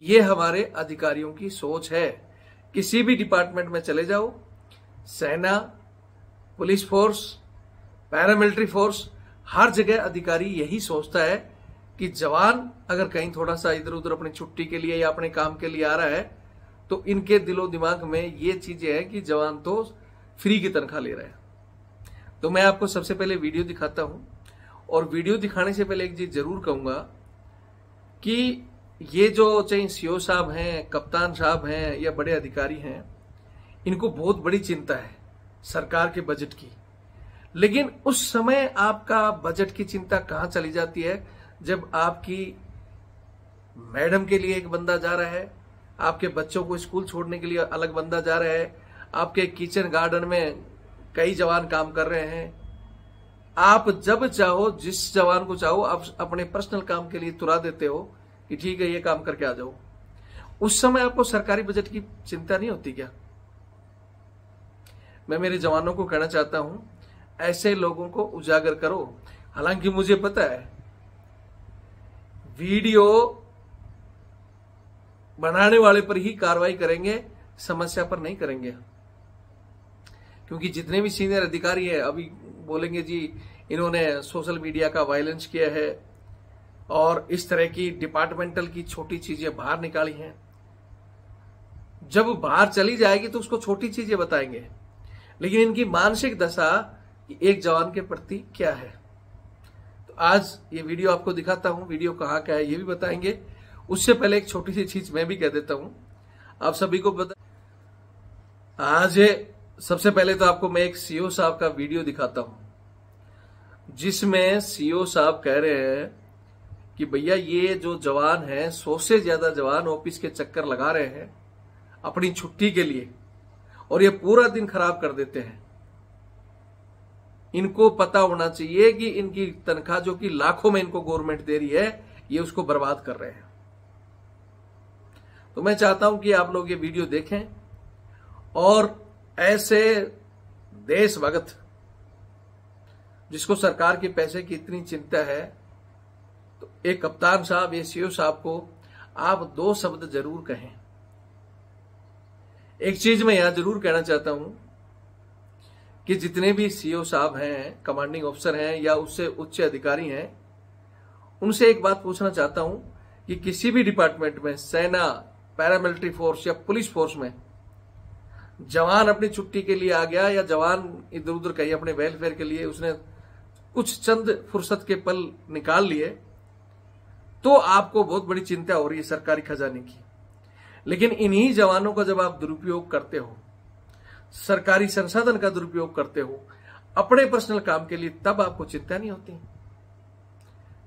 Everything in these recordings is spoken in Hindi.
ये हमारे अधिकारियों की सोच है। किसी भी डिपार्टमेंट में चले जाओ, सेना, पुलिस फोर्स, पैरामिलिट्री फोर्स, हर जगह अधिकारी यही सोचता है कि जवान अगर कहीं थोड़ा सा इधर उधर अपनी छुट्टी के लिए या अपने काम के लिए आ रहा है तो इनके दिलो दिमाग में ये चीजें हैं कि जवान तो फ्री की तनख्वाह ले रहा है। तो मैं आपको सबसे पहले वीडियो दिखाता हूं, और वीडियो दिखाने से पहले एक चीज जरूर कहूंगा कि ये जो चाहे सीओ साहब हैं, कप्तान साहब हैं या बड़े अधिकारी हैं, इनको बहुत बड़ी चिंता है सरकार के बजट की। लेकिन उस समय आपका बजट की चिंता कहां चली जाती है जब आपकी मैडम के लिए एक बंदा जा रहा है, आपके बच्चों को स्कूल छोड़ने के लिए अलग बंदा जा रहा है, आपके किचन गार्डन में कई जवान काम कर रहे हैं। आप जब चाहो, जिस जवान को चाहो, आप अपने पर्सनल काम के लिए तुरा देते हो कि ठीक है ये काम करके आ जाओ। उस समय आपको सरकारी बजट की चिंता नहीं होती क्या? मैं मेरे जवानों को कहना चाहता हूं, ऐसे लोगों को उजागर करो। हालांकि मुझे पता है वीडियो बनाने वाले पर ही कार्रवाई करेंगे, समस्या पर नहीं करेंगे। क्योंकि जितने भी सीनियर अधिकारी हैं अभी बोलेंगे जी इन्होंने सोशल मीडिया का वायलेंस किया है और इस तरह की डिपार्टमेंटल की छोटी चीजें बाहर निकाली हैं। जब बाहर चली जाएगी तो उसको छोटी चीजें बताएंगे, लेकिन इनकी मानसिक दशा एक जवान के प्रति क्या है। तो आज ये वीडियो आपको दिखाता हूं। वीडियो कहां का है ये भी बताएंगे। उससे पहले एक छोटी सी चीज मैं भी कह देता हूं आप सभी को बता। आज सबसे पहले तो आपको मैं एक सीओ साहब का वीडियो दिखाता हूं जिसमें सीओ साहब कह रहे हैं कि भैया ये जो जवान है 100 से ज्यादा जवान ऑफिस के चक्कर लगा रहे हैं अपनी छुट्टी के लिए, और ये पूरा दिन खराब कर देते हैं। इनको पता होना चाहिए कि इनकी तनख्वाह जो कि लाखों में इनको गवर्नमेंट दे रही है, ये उसको बर्बाद कर रहे हैं। तो मैं चाहता हूं कि आप लोग ये वीडियो देखें और ऐसे देशभक्त जिसको सरकार के पैसे की इतनी चिंता है, तो एक कप्तान साहब, ये सीओ साहब को आप 2 शब्द जरूर कहें। एक चीज मैं यहां जरूर कहना चाहता हूं कि जितने भी सीओ साहब हैं, कमांडिंग ऑफिसर हैं या उससे उच्च अधिकारी हैं, उनसे एक बात पूछना चाहता हूं कि किसी भी डिपार्टमेंट में, सेना, पैरामिलिट्री फोर्स या पुलिस फोर्स में, जवान अपनी छुट्टी के लिए आ गया या जवान इधर उधर कहीं अपने वेलफेयर के लिए उसने कुछ चंद फुर्सत के पल निकाल लिए, तो आपको बहुत बड़ी चिंता हो रही है सरकारी खजाने की। लेकिन इन्हीं जवानों का जब आप दुरुपयोग करते हो, सरकारी संसाधन का दुरुपयोग करते हो अपने पर्सनल काम के लिए, तब आपको चिंता नहीं होती।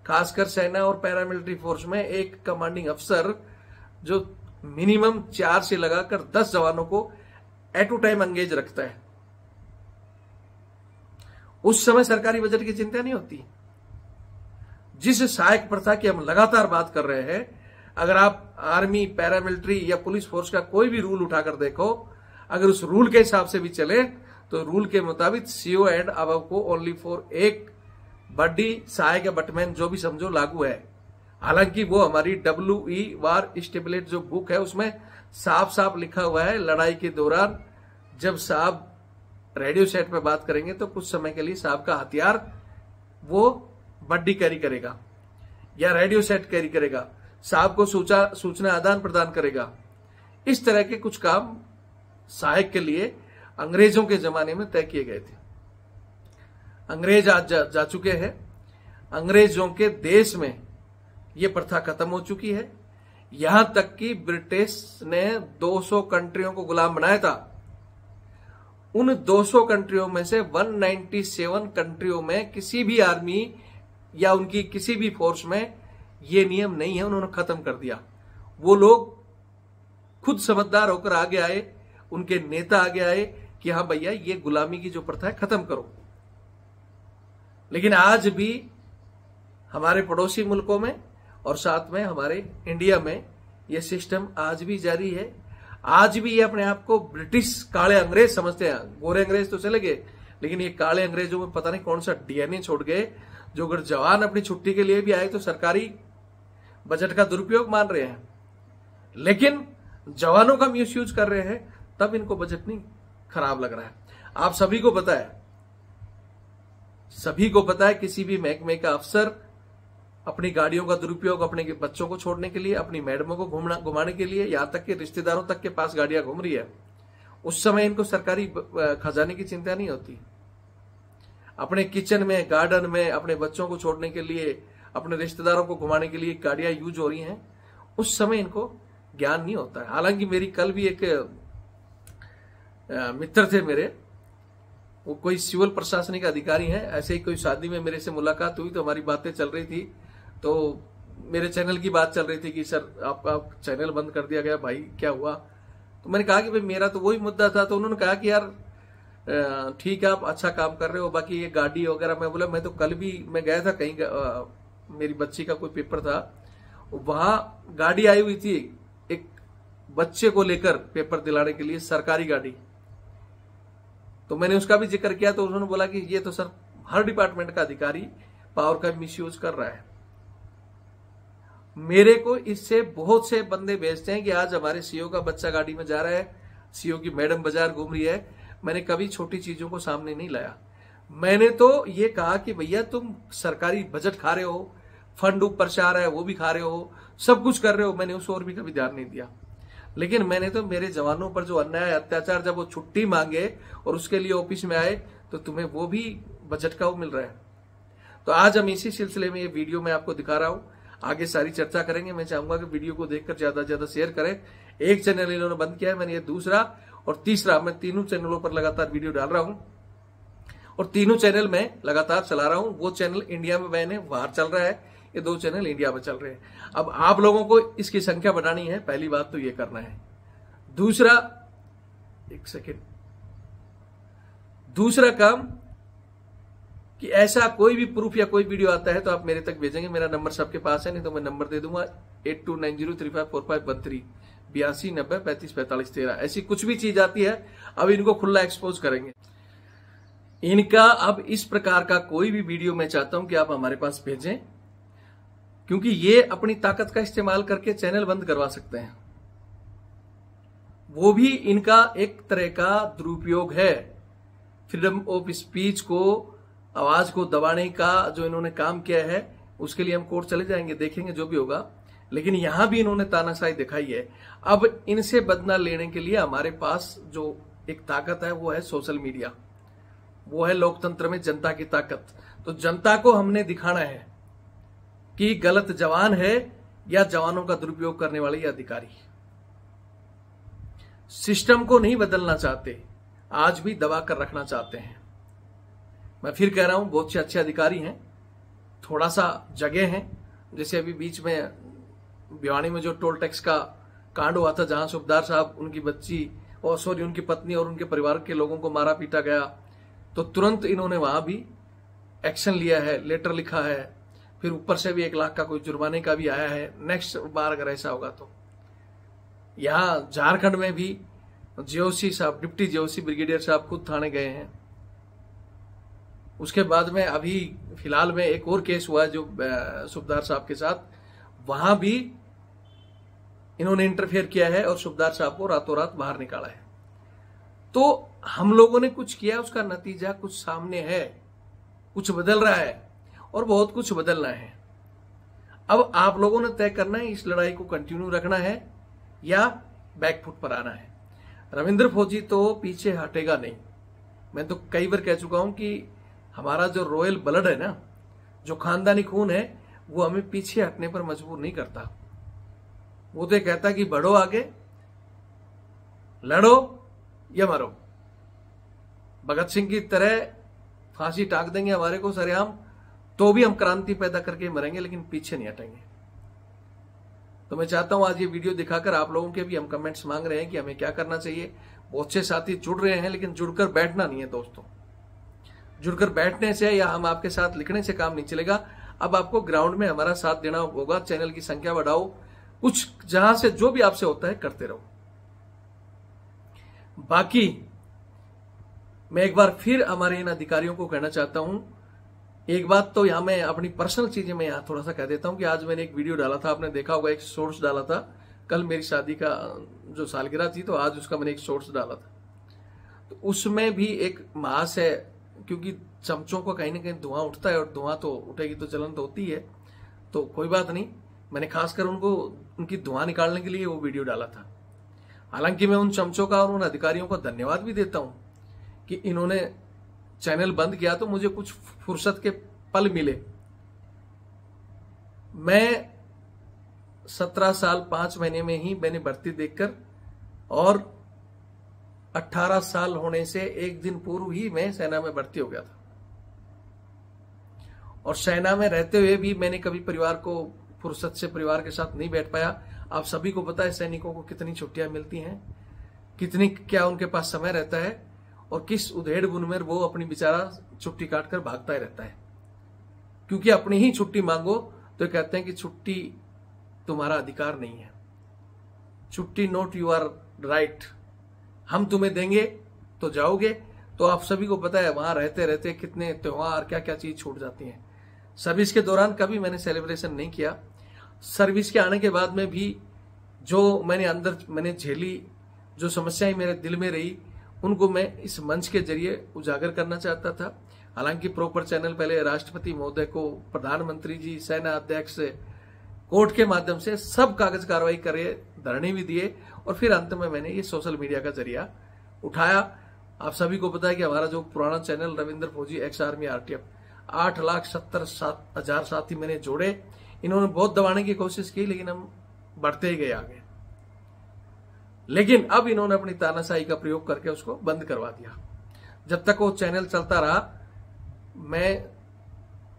खासकर सेना और पैरामिलिट्री फोर्स में एक कमांडिंग अफसर जो मिनिमम 4 से लगाकर 10 जवानों को एट अ टाइम एंगेज रखता है, उस समय सरकारी बजट की चिंता नहीं होती। जिस सहायक प्रथा की हम लगातार बात कर रहे हैं, अगर आप आर्मी, पैरामिलिट्री या पुलिस फोर्स का कोई भी रूल उठाकर देखो, अगर उस रूल के हिसाब से भी चले तो रूल के मुताबिक सीओ एंड अबव को ओनली फॉर एक बॉडी, सहायक या बटमैन जो भी समझो लागू है। हालांकि वो हमारी WE वार स्टेबलेट जो बुक है उसमें साफ साफ लिखा हुआ है, लड़ाई के दौरान जब साहब रेडियो सेट पे बात करेंगे तो कुछ समय के लिए साहब का हथियार वो बड्डी कैरी करेगा या रेडियो सेट कैरी करेगा, साहब को सूचना आदान प्रदान करेगा। इस तरह के कुछ काम सहायक के लिए अंग्रेजों के जमाने में तय किए गए थे। अंग्रेज आज जा चुके हैं। अंग्रेजों के देश में यह प्रथा खत्म हो चुकी है। यहां तक कि ब्रिटिश ने 200 कंट्रियों को गुलाम बनाया था। उन 200 कंट्रियों में से 197 कंट्रियों में किसी भी आर्मी या उनकी किसी भी फोर्स में ये नियम नहीं है, उन्होंने खत्म कर दिया। वो लोग खुद समझदार होकर आगे आए, उनके नेता आगे आए कि हाँ भैया ये गुलामी की जो प्रथा है खत्म करो। लेकिन आज भी हमारे पड़ोसी मुल्कों में और साथ में हमारे इंडिया में यह सिस्टम आज भी जारी है। आज भी ये अपने आप को ब्रिटिश काले अंग्रेज समझते हैं। गोरे अंग्रेज तो चले गए, लेकिन ये काले अंग्रेजों में पता नहीं कौन सा DNA छोड़ गए, जो अगर जवान अपनी छुट्टी के लिए भी आए तो सरकारी बजट का दुरुपयोग मान रहे हैं। लेकिन जवानों का मिसयूज कर रहे हैं, तब इनको बजट नहीं खराब लग रहा है। आप सभी को पता है किसी भी महकमे का अफसर अपनी गाड़ियों का दुरुपयोग अपने बच्चों को छोड़ने के लिए, अपनी मैडमों को घुमाने के लिए, यहां तक कि रिश्तेदारों तक के पास गाड़ियां घूम रही है, उस समय इनको सरकारी खजाने की चिंता नहीं होती। अपने किचन में, गार्डन में अपने बच्चों को छोड़ने के लिए, अपने रिश्तेदारों को घुमाने के लिए गाड़ियां यूज हो रही हैं, उस समय इनको ज्ञान नहीं होता है। हालांकि मेरी कल भी एक मित्र थे मेरे, वो कोई सिविल प्रशासनिक अधिकारी हैं, ऐसे ही कोई शादी में मेरे से मुलाकात हुई तो हमारी बातें चल रही थी, तो मेरे चैनल की बात चल रही थी कि सर आपका चैनल बंद कर दिया गया, भाई क्या हुआ? तो मैंने कहा कि भाई मेरा तो वही मुद्दा था। तो उन्होंने कहा कि यार ठीक है, आप अच्छा काम कर रहे हो, बाकी ये गाड़ी वगैरह। मैं बोला मैं तो कल भी मैं गया था कहीं, मेरी बच्ची का कोई पेपर था, वहां गाड़ी आई हुई थी एक बच्चे को लेकर पेपर दिलाने के लिए, सरकारी गाड़ी। तो मैंने उसका भी जिक्र किया, तो उन्होंने बोला कि ये तो सर हर डिपार्टमेंट का अधिकारी पावर का मिसयूज कर रहा है। मेरे को इससे बहुत से बंदे भेजते हैं कि आज हमारे सीओ का बच्चा गाड़ी में जा रहा है, सीओ की मैडम बाजार घूम रही है। मैंने कभी छोटी चीजों को सामने नहीं लाया। मैंने तो ये कहा कि भैया तुम सरकारी बजट खा रहे हो, फंड ऊपर से आ रहा है वो भी खा रहे हो, सब कुछ कर रहे हो। मैंने उस ओर भी कभी ध्यान नहीं दिया। लेकिन मैंने तो मेरे जवानों पर जो अन्याय अत्याचार, जब वो छुट्टी मांगे और उसके लिए ऑफिस में आए, तो तुम्हें वो भी बजट का वो मिल रहा है। तो आज हम इसी सिलसिले में ये वीडियो मैं आपको दिखा रहा हूं, आगे सारी चर्चा करेंगे। मैं चाहूंगा कि वीडियो को देखकर ज्यादा से ज्यादा शेयर करें। एक चैनल इन्होंने बंद किया है, मैंने ये दूसरा और तीसरा, मैं तीनों चैनलों पर लगातार वीडियो डाल रहा हूं और तीनों चैनल में लगातार चला रहा हूं। वो चैनल इंडिया में बैन है, बाहर चल रहा है, ये 2 चैनल इंडिया में चल रहे हैं। अब आप लोगों को इसकी संख्या बढ़ानी है, पहली बात तो ये करना है। दूसरा, एक सेकेंड, दूसरा काम कि ऐसा कोई भी प्रूफ या कोई वीडियो आता है तो आप मेरे तक भेजेंगे। मेरा नंबर सबके पास है, नहीं तो मैं नंबर दे दूंगा 8290354513 8290354513। ऐसी कुछ भी चीज आती है, अब इनको खुला एक्सपोज करेंगे। इनका अब इस प्रकार का कोई भी वीडियो मैं चाहता हूं कि आप हमारे पास भेजें, क्योंकि ये अपनी ताकत का इस्तेमाल करके चैनल बंद करवा सकते हैं। वो भी इनका एक तरह का दुरुपयोग है। फ्रीडम ऑफ स्पीच को, आवाज को दबाने का जो इन्होंने काम किया है, उसके लिए हम कोर्ट चले जाएंगे, देखेंगे जो भी होगा। लेकिन यहां भी इन्होंने तानाशाही दिखाई है। अब इनसे बदला लेने के लिए हमारे पास जो एक ताकत है वो है सोशल मीडिया, वो है लोकतंत्र में जनता की ताकत। तो जनता को हमने दिखाना है कि गलत जवान है या जवानों का दुरुपयोग करने वाले या अधिकारी। सिस्टम को नहीं बदलना चाहते, आज भी दबा कर रखना चाहते हैं। मैं फिर कह रहा हूं, बहुत से अच्छे अधिकारी हैं, थोड़ा सा जगह है। जैसे अभी बीच में भिवानी में जो टोल टैक्स का कांड हुआ था, जहां सूबेदार साहब, उनकी बच्ची और सॉरी उनकी पत्नी और उनके परिवार के लोगों को मारा पीटा गया, तो तुरंत इन्होंने वहां भी एक्शन लिया है, लेटर लिखा है, फिर ऊपर से भी 1 लाख का कोई जुर्माने का भी आया है नेक्स्ट बार अगर ऐसा होगा तो। यहां झारखंड में भी जेओसी साहब, डिप्टी जेओसी ब्रिगेडियर साहब खुद थाने गए हैं। उसके बाद में अभी फिलहाल में एक और केस हुआ है जो सूबेदार साहब के साथ, वहां भी इन्होंने इंटरफेयर किया है और सूबेदार साहब को रातों रात बाहर निकाला है। तो हम लोगों ने कुछ किया, उसका नतीजा कुछ सामने है, कुछ बदल रहा है और बहुत कुछ बदलना है। अब आप लोगों ने तय करना है इस लड़ाई को कंटिन्यू रखना है या बैकफुट पर आना है। रविंद्र फौजी तो पीछे हटेगा नहीं। मैं तो कई बार कह चुका हूं कि हमारा जो रॉयल ब्लड है ना, जो खानदानी खून है, वो हमें पीछे हटने पर मजबूर नहीं करता। वो तो कहता कि बढ़ो आगे, लड़ो या मरो। भगत सिंह की तरह फांसी टांग देंगे हमारे को सरेआम, तो भी हम क्रांति पैदा करके मरेंगे, लेकिन पीछे नहीं हटेंगे। तो मैं चाहता हूं आज ये वीडियो दिखाकर आप लोगों के भी हम कमेंट्स मांग रहे हैं कि हमें क्या करना चाहिए। बहुत से साथी जुड़ रहे हैं, लेकिन जुड़कर बैठना नहीं है दोस्तों। जुड़कर बैठने से या हम आपके साथ लिखने से काम नहीं चलेगा। अब आपको ग्राउंड में हमारा साथ देना होगा। चैनल की संख्या बढ़ाओ, कुछ जहां से जो भी आपसे होता है करते रहो। बाकी मैं एक बार फिर हमारे इन अधिकारियों को कहना चाहता हूं, एक बात तो यहां मैं अपनी पर्सनल चीजें मैं यहां थोड़ा सा कह देता हूं कि आज मैंने एक वीडियो डाला था, आपने देखा होगा, एक सोर्स डाला था कल मेरी शादी का जो सालगिरह थी, तो आज उसका मैंने एक शॉर्ट्स डाला था। तो उसमें भी एक मास है, क्योंकि चमचों को कहीं ना कहीं धुआं उठता है, और धुआं तो उठेगी तो जलन तो होती है। तो कोई बात नहीं, मैंने खासकर उनको उनकी धुआं निकालने के लिए वो वीडियो डाला था। हालांकि मैं उन चमचों का और उन अधिकारियों का धन्यवाद भी देता हूं कि इन्होंने चैनल बंद किया तो मुझे कुछ फुर्सत के पल मिले। मैं 17 साल 5 महीने में ही मैंने भर्ती देखकर, और 18 साल होने से एक दिन पूर्व ही मैं सेना में भर्ती हो गया था। और सेना में रहते हुए भी मैंने कभी परिवार को फुर्सत से परिवार के साथ नहीं बैठ पाया। आप सभी को पता है सैनिकों को कितनी छुट्टियां मिलती हैं, कितनी क्या उनके पास समय रहता है, और किस उधेड़ बुन में वो अपनी बेचारा छुट्टी काटकर भागता ही रहता है। क्योंकि अपनी ही छुट्टी मांगो तो कहते हैं कि छुट्टी तुम्हारा अधिकार नहीं है, छुट्टी नॉट यू आर राइट, हम तुम्हें देंगे तो जाओगे। तो आप सभी को पता है वहां रहते रहते कितने त्योहार क्या क्या चीज छूट जाती हैं। सर्विस के दौरान कभी मैंने सेलिब्रेशन नहीं किया। सर्विस के आने के बाद में भी जो मैंने झेली, जो समस्याएं मेरे दिल में रही, उनको मैं इस मंच के जरिए उजागर करना चाहता था। हालांकि प्रॉपर चैनल पहले राष्ट्रपति महोदय को, प्रधानमंत्री जी, सेना अध्यक्ष, कोर्ट के माध्यम से सब कागज कार्रवाई करे, धरने भी दिए, और फिर अंत में मैंने ये सोशल मीडिया का जरिया उठाया। आप सभी को पता है कि हमारा जो पुराना चैनल रविंद्र फौजी एक्स आर्मी आरटीएफ, 8,70,000 साथी मैंने जोड़े। इन्होंने बहुत दबाने की कोशिश की, लेकिन हम बढ़ते ही गए आगे। लेकिन अब इन्होंने अपनी तानाशाही का प्रयोग करके उसको बंद करवा दिया। जब तक वो चैनल चलता रहा, मैं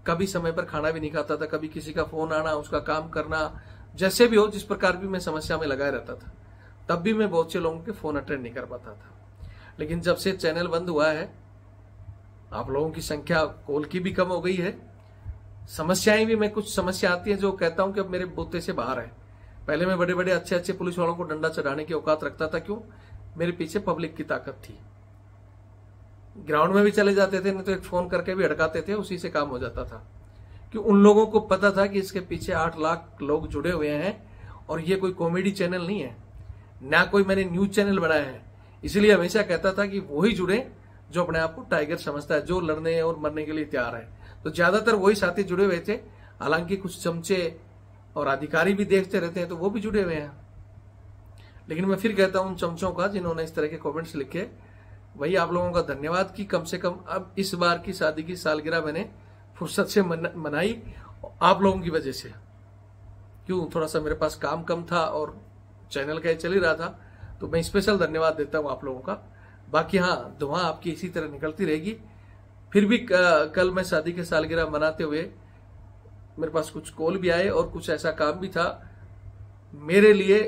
कभी समय पर खाना भी नहीं खाता था, कभी किसी का फोन आना, उसका काम करना, जैसे भी हो, जिस प्रकार भी मैं समस्या में लगाए रहता था, तब भी मैं बहुत से लोगों के फोन अटेंड नहीं कर पाता था। लेकिन जब से चैनल बंद हुआ है, आप लोगों की संख्या कॉल की भी कम हो गई है। समस्याएं भी, मैं कुछ समस्या आती है जो कहता हूं कि अब मेरे बूते से बाहर है। पहले मैं बड़े बड़े अच्छे अच्छे पुलिस वालों को डंडा चढ़ाने की औकात रखता था। क्यों? मेरे पीछे पब्लिक की ताकत थी। ग्राउंड में भी चले जाते थे, नहीं तो एक फोन करके भी हड़काते थे, उसी से काम हो जाता था। कि उन लोगों को पता था कि इसके पीछे 8 लाख लोग जुड़े हुए हैं, और ये कोई कॉमेडी चैनल नहीं है, ना कोई मैंने न्यूज चैनल बनाया है। इसलिए हमेशा कहता था कि वही जुड़े जो अपने आप को टाइगर समझता है, जो लड़ने और मरने के लिए तैयार है। तो ज्यादातर वही साथी जुड़े हुए थे। हालांकि कुछ चमचे और अधिकारी भी देखते रहते हैं, तो वो भी जुड़े हुए हैं। लेकिन मैं फिर कहता हूं उन चमचों का जिन्होंने इस तरह के कमेंट्स लिखे, वही आप लोगों का धन्यवाद कि कम से कम अब इस बार की शादी की सालगिरह मैंने फुर्सत से मनाई, आप लोगों की वजह से। क्यों? थोड़ा सा मेरे पास काम कम था और चैनल का चल ही रहा था, तो मैं स्पेशल धन्यवाद देता हूं आप लोगों का। बाकी हाँ, दुआ आपकी इसी तरह निकलती रहेगी। फिर भी कल मैं शादी की सालगिरह मनाते हुए मेरे पास कुछ कॉल भी आए, और कुछ ऐसा काम भी था। मेरे लिए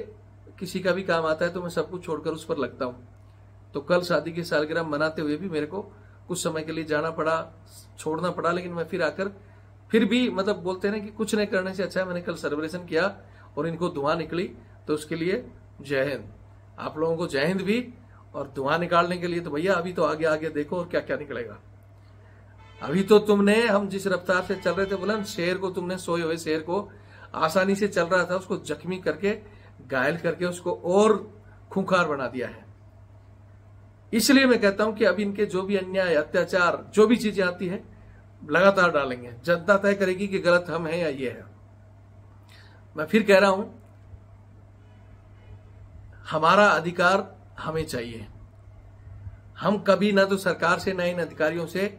किसी का भी काम आता है तो मैं सब कुछ छोड़कर उस पर लगता हूं। तो कल शादी की सालगिरह मनाते हुए भी मेरे को कुछ समय के लिए जाना पड़ा, छोड़ना पड़ा, लेकिन मैं फिर आकर फिर भी मतलब बोलते हैं ना कि कुछ नहीं करने से अच्छा है मैंने कल सेलिब्रेशन किया और इनको दुआ निकली। तो उसके लिए जय हिंद। आप लोगों को जय हिंद भी, और दुआ निकालने के लिए तो भैया अभी तो आगे आगे देखो और क्या क्या निकलेगा। अभी तो तुमने, हम जिस रफ्तार से चल रहे थे बुलंद, शेर को तुमने, सोए हुए शेर को आसानी से चल रहा था, उसको जख्मी करके, घायल करके उसको और खूंखार बना दिया है। इसलिए मैं कहता हूं कि अब इनके जो भी अन्याय, अत्याचार, जो भी चीजें आती है, लगातार डालेंगे। जनता तय करेगी कि गलत हम हैं या ये है। मैं फिर कह रहा हूं, हमारा अधिकार हमें चाहिए। हम कभी ना तो सरकार से, ना इन अधिकारियों से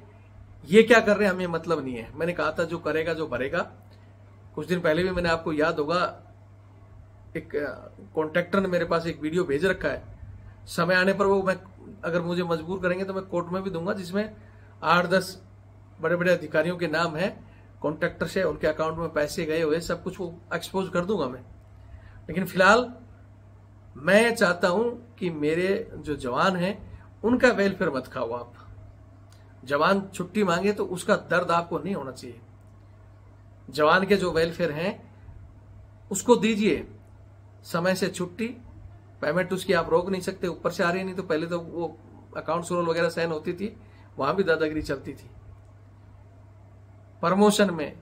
ये क्या कर रहे हैं हमें मतलब नहीं है। मैंने कहा था जो करेगा जो भरेगा। कुछ दिन पहले भी मैंने, आपको याद होगा, एक कॉन्ट्रैक्टर ने मेरे पास एक वीडियो भेज रखा है। समय आने पर वो, मैं अगर मुझे मजबूर करेंगे तो मैं कोर्ट में भी दूंगा, जिसमें 8-10 बड़े बड़े अधिकारियों के नाम है, कॉन्ट्रैक्टर से उनके अकाउंट में पैसे गए हुए, सब कुछ वो एक्सपोज कर दूंगा मैं। लेकिन फिलहाल मैं चाहता हूं कि मेरे जो जवान हैं उनका वेलफेयर मत खाओ आप। जवान छुट्टी मांगे तो उसका दर्द आपको नहीं होना चाहिए। जवान के जो वेलफेयर हैं उसको दीजिए समय से छुट्टी। पेमेंट उसकी आप रोक नहीं सकते, ऊपर से आ रही नहीं तो पहले तो वो अकाउंट रोल वगैरह साइन होती थी, वहां भी दादागिरी चलती थी। प्रमोशन में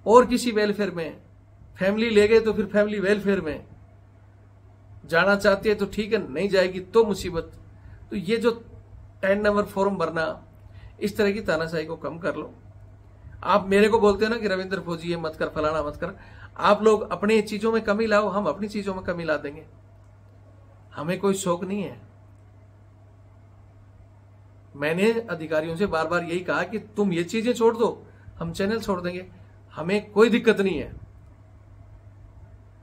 और किसी वेलफेयर में, फैमिली ले गए तो फिर फैमिली वेलफेयर में, जाना चाहती है तो ठीक है, नहीं जाएगी तो मुसीबत। तो ये जो 10 नंबर फॉर्म भरना, इस तरह की तानाशाही को कम कर लो। आप मेरे को बोलते हो ना कि रविंद्र फौजी ये मत कर, फलाना मत कर। आप लोग अपनी चीजों में कमी लाओ, हम अपनी चीजों में कमी ला देंगे। हमें कोई शौक नहीं है। मैंने अधिकारियों से बार बार यही कहा कि तुम ये चीजें छोड़ दो, हम चैनल छोड़ देंगे, हमें कोई दिक्कत नहीं है।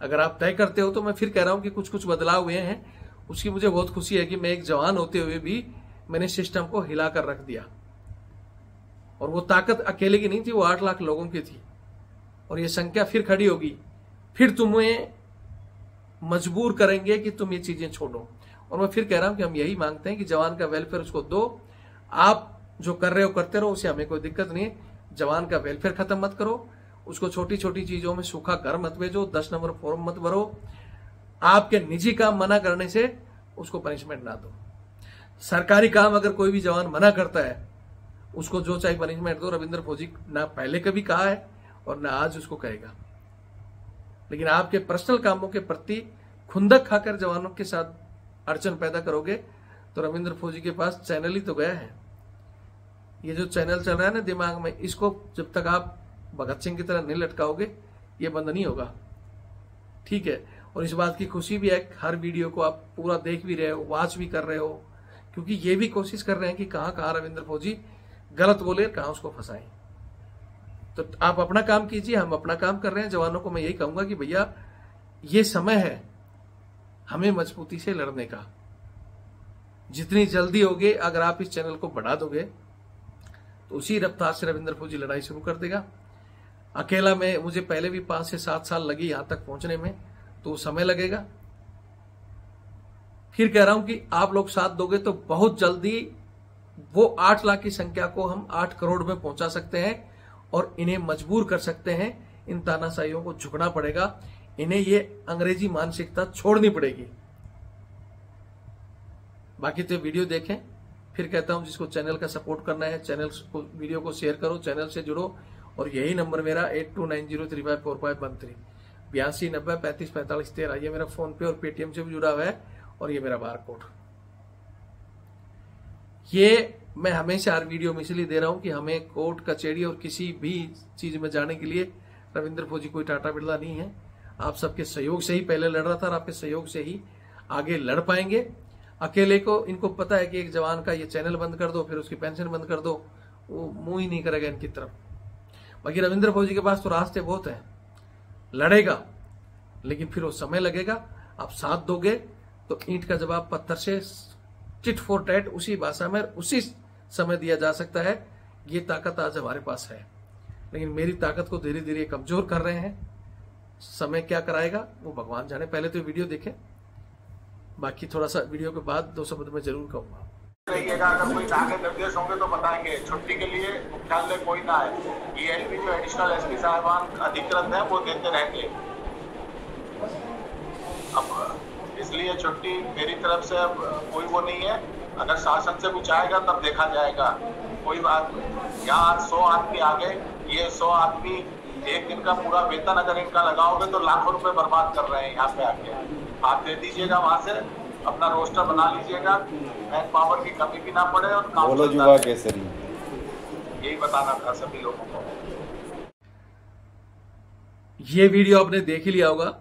अगर आप तय करते हो तो मैं फिर कह रहा हूं कि कुछ कुछ बदलाव हुए हैं, उसकी मुझे बहुत खुशी है कि मैं एक जवान होते हुए भी मैंने सिस्टम को हिलाकर रख दिया। और वो ताकत अकेले की नहीं थी, वो 8 लाख लोगों की थी। और ये संख्या फिर खड़ी होगी, फिर तुम्हें मजबूर करेंगे कि तुम ये चीजें छोड़ो। और मैं फिर कह रहा हूं कि हम यही मांगते हैं कि जवान का वेलफेयर उसको दो। आप जो कर रहे हो करते रहो, उसे हमें कोई दिक्कत नहीं है। जवान का वेलफेयर खत्म मत करो, उसको छोटी छोटी चीजों में सूखा घर मत भेजो, 10 नंबर फॉर्म मत भरो, आपके निजी काम मना करने से उसको पनिशमेंट ना दो। सरकारी काम अगर कोई भी जवान मना करता है, उसको जो चाहिए पनिशमेंट दो। रविंद्र फौजी ना पहले कभी कहा है और ना आज उसको कहेगा। लेकिन आपके पर्सनल कामों के प्रति खुंदक खाकर जवानों के साथ अड़चन पैदा करोगे तो रविंद्र फौजी के पास चैनल ही तो गया है। ये जो चैनल चल रहा है ना दिमाग में, इसको जब तक आप भगत सिंह की तरह नहीं लटकाओगे, ये बंद नहीं होगा। ठीक है। और इस बात की खुशी भी है, हर वीडियो को आप पूरा देख भी रहे हो, वॉच भी कर रहे हो, क्योंकि ये भी कोशिश कर रहे हैं कि कहां कहां रविंद्र फौजी गलत बोले, कहां उसको फंसाएं। तो आप अपना काम कीजिए, हम अपना काम कर रहे हैं। जवानों को मैं यही कहूंगा कि भैया ये समय है हमें मजबूती से लड़ने का। जितनी जल्दी होगे अगर आप इस चैनल को बढ़ा दोगे तो उसी रफ्तार से रविंद्र फौजी लड़ाई शुरू कर देगा। अकेला में मुझे पहले भी 5 से 7 साल लगी यहां तक पहुंचने में, तो समय लगेगा। फिर कह रहा हूं कि आप लोग साथ दोगे तो बहुत जल्दी वो 8 लाख की संख्या को हम 8 करोड़ में पहुंचा सकते हैं और इन्हें मजबूर कर सकते हैं। इन तानाशाहियों को झुकना पड़ेगा, इन्हें ये अंग्रेजी मानसिकता छोड़नी पड़ेगी। बाकी तो वीडियो देखें। फिर कहता हूं जिसको चैनल का सपोर्ट करना है, चैनल को, वीडियो को शेयर करो, चैनल से जुड़ो। और यही नंबर मेरा 8290354513 8290354513। ये मेरा फोन पे और पेटीएम से भी जुड़ा हुआ है और ये मेरा बार कोड। ये मैं हमेशा हर वीडियो में इसलिए दे रहा हूं कि हमें कोर्ट कचहरी और किसी भी चीज में जाने के लिए रविंद्र फौजी कोई टाटा बिरला नहीं है। आप सबके सहयोग से ही पहले लड़ रहा था और आपके सहयोग से ही आगे लड़ पाएंगे। अकेले को इनको पता है कि एक जवान का ये चैनल बंद कर दो, फिर उसकी पेंशन बंद कर दो, वो मुंह ही नहीं करेगा इनकी तरफ। बाकी रविंद्र फौजी के पास तो रास्ते बहुत हैं, लड़ेगा, लेकिन फिर वो समय लगेगा। आप साथ दोगे तो ईंट का जवाब पत्थर से टिट फॉर टैट उसी भाषा में उसी समय दिया जा सकता है। ये ताकत आज हमारे पास है, लेकिन मेरी ताकत को धीरे धीरे कमजोर कर रहे हैं। समय क्या कराएगा वो भगवान जाने। पहले तो वीडियो देखें, बाकी थोड़ा सा वीडियो के बाद 2 शब्द में जरूर कहूंगा। रहिएगा, अगर कोई आगे निर्देश होंगे तो बताएंगे। छुट्टी के लिए मुख्यालय कोई ना है, ESP जो एडिशनल SP साहिबान अधिकृत है वो देते रहेंगे। अब इसलिए छुट्टी मेरी तरफ से अब कोई वो नहीं है। अगर शासन से कुछ आएगा तब देखा जाएगा, कोई बात नहीं। यहाँ 100 आदमी आ गए, ये 100 आदमी एक दिन का पूरा वेतन अगर इनका लगाओगे तो लाखों रुपए बर्बाद कर रहे हैं। यहाँ पे आके आप दे दीजिएगा, वहां से अपना रोस्टर बना लीजिएगा, मैन पावर की कमी भी ना पड़े और काम बोलो युवा केसरी। यही बताना था सभी लोगों को। ये वीडियो आपने देख ही लिया होगा।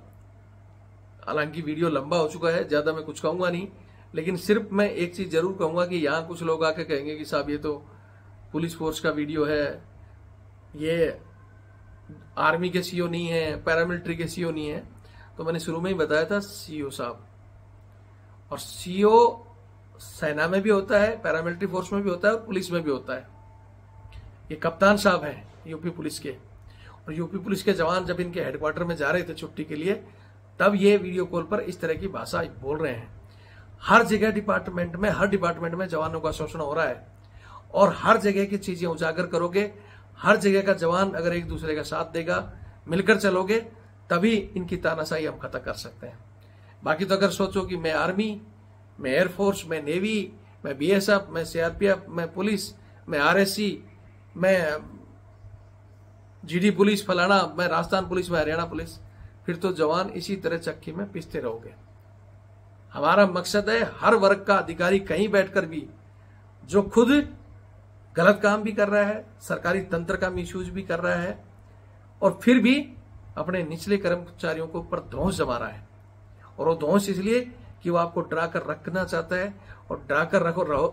हालांकि वीडियो लंबा हो चुका है, ज्यादा मैं कुछ कहूंगा नहीं, लेकिन सिर्फ मैं एक चीज जरूर कहूंगा कि यहां कुछ लोग आके कहेंगे कि साहब ये तो पुलिस फोर्स का वीडियो है, ये आर्मी के सीओ नहीं है, पैरामिलिट्री के सीओ नहीं है। तो मैंने शुरू में ही बताया था सीओ साहब, और सीओ सेना में भी होता है, पैरामिलिट्री फोर्स में भी होता है और पुलिस में भी होता है। ये कप्तान साहब हैं यूपी पुलिस के, और यूपी पुलिस के जवान जब इनके हेडक्वार्टर में जा रहे थे छुट्टी के लिए, तब ये वीडियो कॉल पर इस तरह की भाषा बोल रहे हैं। हर जगह डिपार्टमेंट में, हर डिपार्टमेंट में जवानों का शोषण हो रहा है, और हर जगह की चीजें उजागर करोगे, हर जगह का जवान अगर एक दूसरे का साथ देगा, मिलकर चलोगे, तभी इनकी तानाशाही हम खत्म कर सकते हैं। बाकी तो अगर सोचो कि मैं आर्मी, मैं एयरफोर्स, मैं नेवी, मैं BSF, मैं CRPF, मैं पुलिस, मैं RSC, मैं GD पुलिस फलाना, मैं राजस्थान पुलिस, मैं हरियाणा पुलिस, फिर तो जवान इसी तरह चक्की में पिसते रहोगे। हमारा मकसद है हर वर्ग का अधिकारी कहीं बैठकर भी जो खुद गलत काम भी कर रहा है, सरकारी तंत्र का मिसयूज भी कर रहा है और फिर भी अपने निचले कर्मचारियों के ऊपर धौंस जमा रहा है। और वो धौंस इसलिए कि वो आपको डरा कर रखना चाहता है, और डरा कर रहो,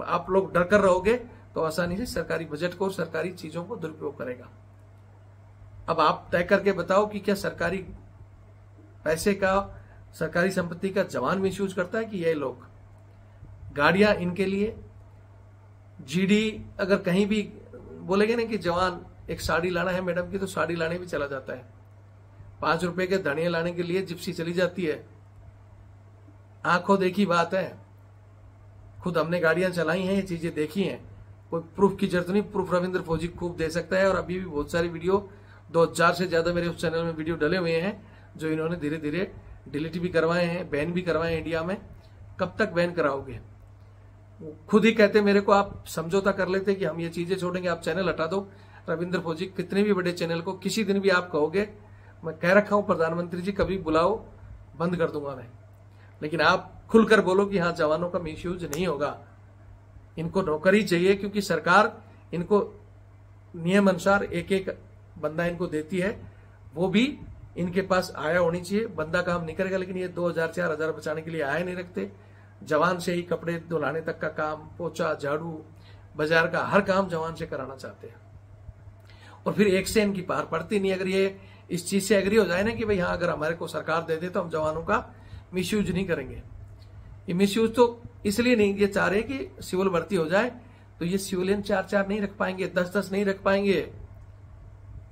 आप लोग डर कर रहोगे तो आसानी से सरकारी बजट को और सरकारी चीजों को दुरुपयोग करेगा। अब आप तय करके बताओ कि क्या सरकारी पैसे का, सरकारी संपत्ति का जवान मिसयूज करता है कि ये लोग? गाड़ियां इनके लिए, जीडी अगर कहीं भी बोलेंगे ना कि जवान एक साड़ी लाना है मैडम की, तो साड़ी लाने भी चला जाता है। 5 रुपए के धनिया लाने के लिए जिप्सी चली जाती है। आंखों देखी बात है, खुद हमने गाड़ियां चलाई हैं, ये चीजें देखी हैं। कोई प्रूफ की जरूरत नहीं, प्रूफ रविंद्र फौजी खूब दे सकता है। और अभी भी बहुत सारी वीडियो, 2000 से ज्यादा मेरे उस चैनल में वीडियो डले हुए हैं जो इन्होंने धीरे धीरे डिलीट भी करवाए हैं, बैन भी करवाए हैं इंडिया में। कब तक बैन कराओगे? खुद ही कहते मेरे को, आप समझौता कर लेते कि हम ये चीजें छोड़ेंगे, आप चैनल हटा दो। रविंद्र फौजी कितने भी बड़े चैनल को किसी दिन भी आप कहोगे, मैं कह रखा हूं प्रधानमंत्री जी कभी बुलाओ, बंद कर दूंगा मैं। लेकिन आप खुलकर बोलो कि हाँ जवानों का मिसयूज नहीं होगा। इनको नौकरी चाहिए क्योंकि सरकार इनको नियम अनुसार एक एक बंदा इनको देती है, वो भी इनके पास आया होनी चाहिए। बंदा काम नहीं करेगा, लेकिन ये 2000-4000 बचाने के लिए आया नहीं रखते। जवान से ही कपड़े धुलाने तक का काम, पोछा झाड़ू, बाजार का हर काम जवान से कराना चाहते हैं। और फिर एक से इनकी पार पड़ती नहीं। अगर ये इस चीज से एग्री हो जाए ना कि भाई हाँ अगर हमारे को सरकार दे दे तो हम जवानों का मिसयूज नहीं करेंगे। ये मिसयूज तो इसलिए नहीं, ये चाह रहे कि सिविल भर्ती हो जाए तो ये सिविलियन 4-4 नहीं रख पाएंगे, 10-10 नहीं रख पाएंगे।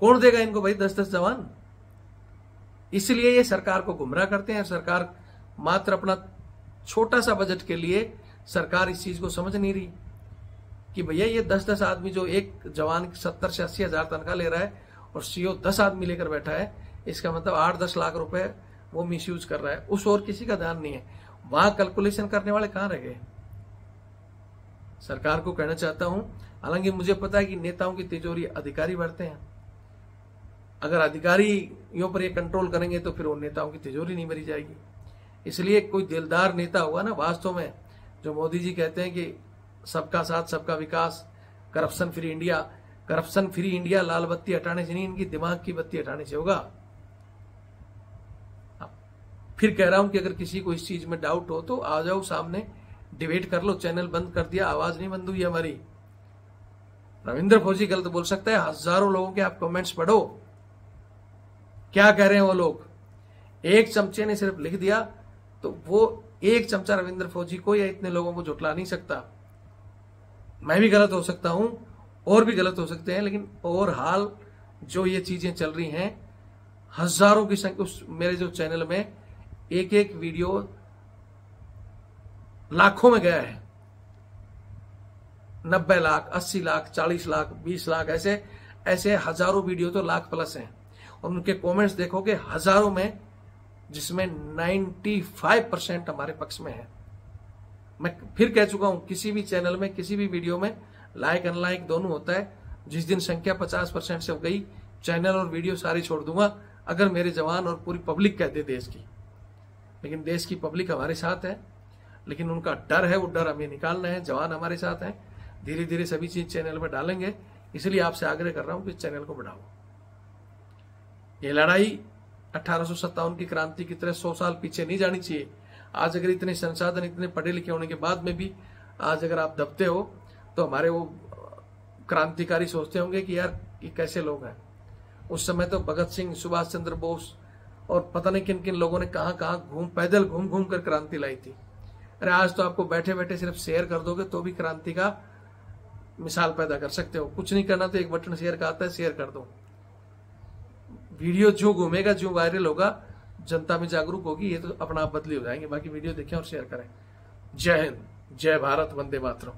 कौन देगा इनको भाई 10-10 जवान? इसलिए ये सरकार को गुमराह करते हैं। सरकार मात्र अपना छोटा सा बजट के लिए सरकार इस चीज को समझ नहीं रही कि भैया ये 10-10 आदमी, जो एक जवान 70 से 80 हजार तनख्वाह ले रहा है और सीओ 10 आदमी लेकर बैठा है, इसका मतलब 8-10 लाख रुपए वो मिसयूज कर रहा है। उस और किसी का ध्यान नहीं है। वहां कैलकुलेशन करने वाले कहां रह गए? सरकार को कहना चाहता हूं, हालांकि मुझे पता है कि नेताओं की तिजोरी अधिकारी भरते हैं। अगर अधिकारियों पर ये कंट्रोल करेंगे तो फिर उन नेताओं की तिजोरी नहीं भरी जाएगी। इसलिए कोई दिलदार नेता हुआ ना वास्तव में, जो मोदी जी कहते हैं कि सबका साथ सबका विकास, corruption free India. Corruption free India लाल बत्ती हटाने से नहीं, इनकी दिमाग की बत्ती हटाने से होगा। फिर कह रहा हूं कि अगर किसी को इस चीज में डाउट हो तो आ जाओ सामने, डिबेट कर लो। चैनल बंद कर दिया, आवाज नहीं बंद हुई हमारी। रविंद्र फौजी गलत बोल सकता है, हजारों लोगों के आप कमेंट्स पढ़ो, क्या कह रहे हैं वो लोग। एक चमचे ने सिर्फ लिख दिया तो वो एक चमचा रविंद्र फौजी को या इतने लोगों को झुठला नहीं सकता। मैं भी गलत हो सकता हूं और भी गलत हो सकते हैं, लेकिन ओवरऑल जो ये चीजें चल रही हैं, हजारों की संख्या, उस मेरे जो चैनल में एक एक वीडियो लाखों में गया है। 90 लाख, 80 लाख, 40 लाख, 20 लाख, ऐसे ऐसे हजारों वीडियो तो लाख प्लस हैं। और उनके कमेंट्स देखोगे हजारों में, जिसमें 95% हमारे पक्ष में है। मैं फिर कह चुका हूं, किसी भी चैनल में, किसी भी वीडियो में लाइक अनलाइक दोनों होता है। जिस दिन संख्या 50% से हो गई, चैनल और वीडियो सारी छोड़ दूंगा, अगर मेरे जवान और पूरी पब्लिक कहते देश की। लेकिन देश की पब्लिक हमारे साथ है, लेकिन उनका डर है, वो डर हमें निकालना है। जवान हमारे साथ हैं, धीरे धीरे सभी चीज चैनल में डालेंगे। इसलिए आपसे आग्रह कर रहा हूं कि चैनल को बढ़ाओ। ये लड़ाई 1857 की क्रांति की तरह 100 साल पीछे नहीं जानी चाहिए। आज अगर इतने संसाधन, इतने पढ़े लिखे होने के बाद में भी आज अगर आप दबते हो, तो हमारे वो क्रांतिकारी सोचते होंगे कि यार ये कैसे लोग हैं। उस समय तो भगत सिंह, सुभाष चंद्र बोस और पता नहीं किन किन लोगों ने कहां कहां पैदल घूम घूम कर क्रांति लाई थी। अरे आज तो आपको बैठे बैठे सिर्फ शेयर कर दोगे तो भी क्रांति का मिसाल पैदा कर सकते हो। कुछ नहीं करना तो एक बटन शेयर का आता है, शेयर कर दो। वीडियो जो घूमेगा, जो वायरल होगा, जनता में जागरूक होगी, ये तो अपना आप बदली हो जाएंगे। बाकी वीडियो देखें और शेयर करें। जय हिंद, जय भारत, वंदे मातरम।